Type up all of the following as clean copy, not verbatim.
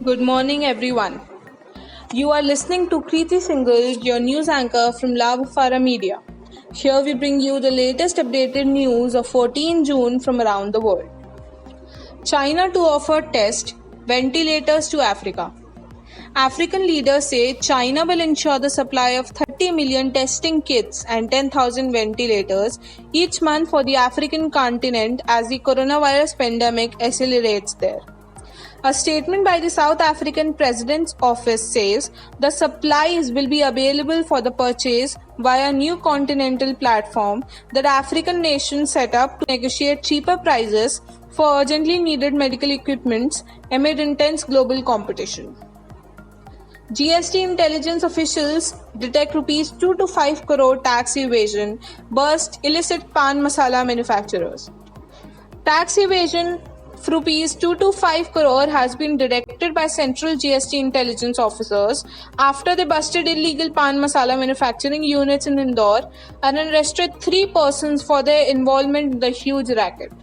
Good morning, everyone. You are listening to Kriti Singhal, your news anchor from Labufara Media. Here we bring you the latest updated news of 14 June from around the world. China to offer test ventilators to Africa. African leaders say China will ensure the supply of 30 million testing kits and 10,000 ventilators each month for the African continent as the coronavirus pandemic accelerates there. A statement by the South African President's office says the supplies will be available for the purchase via a new continental platform that African nations set up to negotiate cheaper prices for urgently needed medical equipment amid intense global competition. GST intelligence officials detect rupees 2 to 5 crore tax evasion, burst illicit pan masala manufacturers. Tax evasion for rupees 2 to 5 crore has been detected by Central GST intelligence officers after they busted illegal pan masala manufacturing units in Indore and arrested 3 persons for their involvement in the huge racket.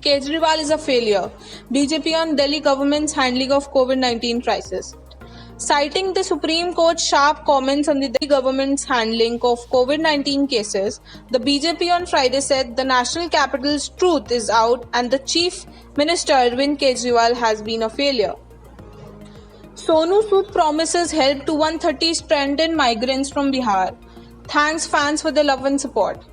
Kejriwal is a failure. BJP on Delhi government's handling of COVID-19 crisis. Citing the Supreme Court's sharp comments on the Delhi government's handling of COVID-19 cases, the BJP on Friday said the national capital's truth is out and the Chief Minister Arvind Kejriwal has been a failure. Sonu Sood promises help to 130 stranded migrants from Bihar. Thanks fans for the love and support.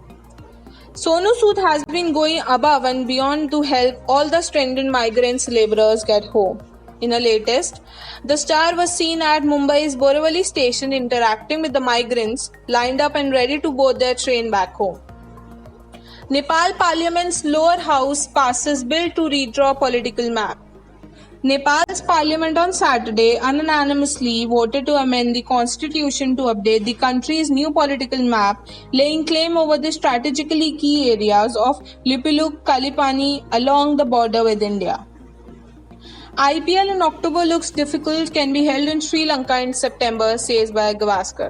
Sonu Sood has been going above and beyond to help all the stranded migrants laborers get home. In a latest, the star was seen at Mumbai's Borivali station interacting with the migrants lined up and ready to board their train back home. Nepal Parliament's lower house passes bill to redraw political map. Nepal's parliament on Saturday unanimously voted to amend the constitution to update the country's new political map, laying claim over the strategically key areas of Lipulukh, Kalipani along the border with India. IPL in October looks difficult, can be held in Sri Lanka in September, says by Gavaskar.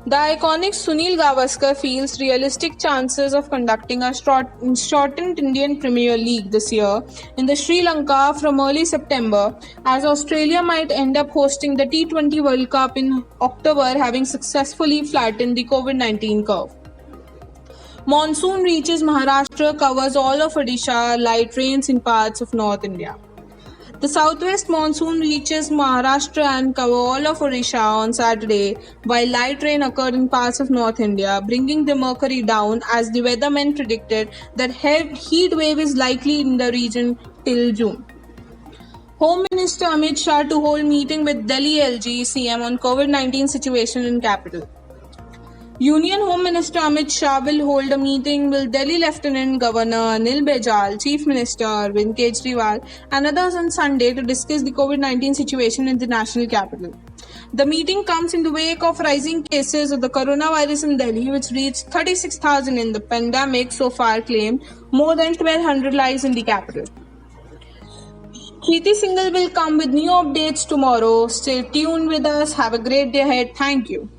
The iconic Sunil Gavaskar feels realistic chances of conducting a shortened Indian Premier League this year in the Sri Lanka from early September, as Australia might end up hosting the T20 World Cup in October, having successfully flattened the COVID-19 curve. Monsoon reaches Maharashtra, covers all of Odisha, light rains in parts of North India. The southwest monsoon reaches Maharashtra and covers all of Odisha on Saturday, while light rain occurred in parts of North India, bringing the mercury down as the weathermen predicted that heat wave is likely in the region till June. Home Minister Amit Shah to hold meeting with Delhi LG CM on COVID-19 situation in capital. Union Home Minister Amit Shah will hold a meeting with Delhi Lieutenant Governor Anil Baijal, Chief Minister Arvind Kejriwal and others on Sunday to discuss the COVID-19 situation in the national capital. The meeting comes in the wake of rising cases of the coronavirus in Delhi, which reached 36,000 in the pandemic so far, claimed more than 1,200 lives in the capital. Kriti Singhal will come with new updates tomorrow. Stay tuned with us. Have a great day ahead. Thank you.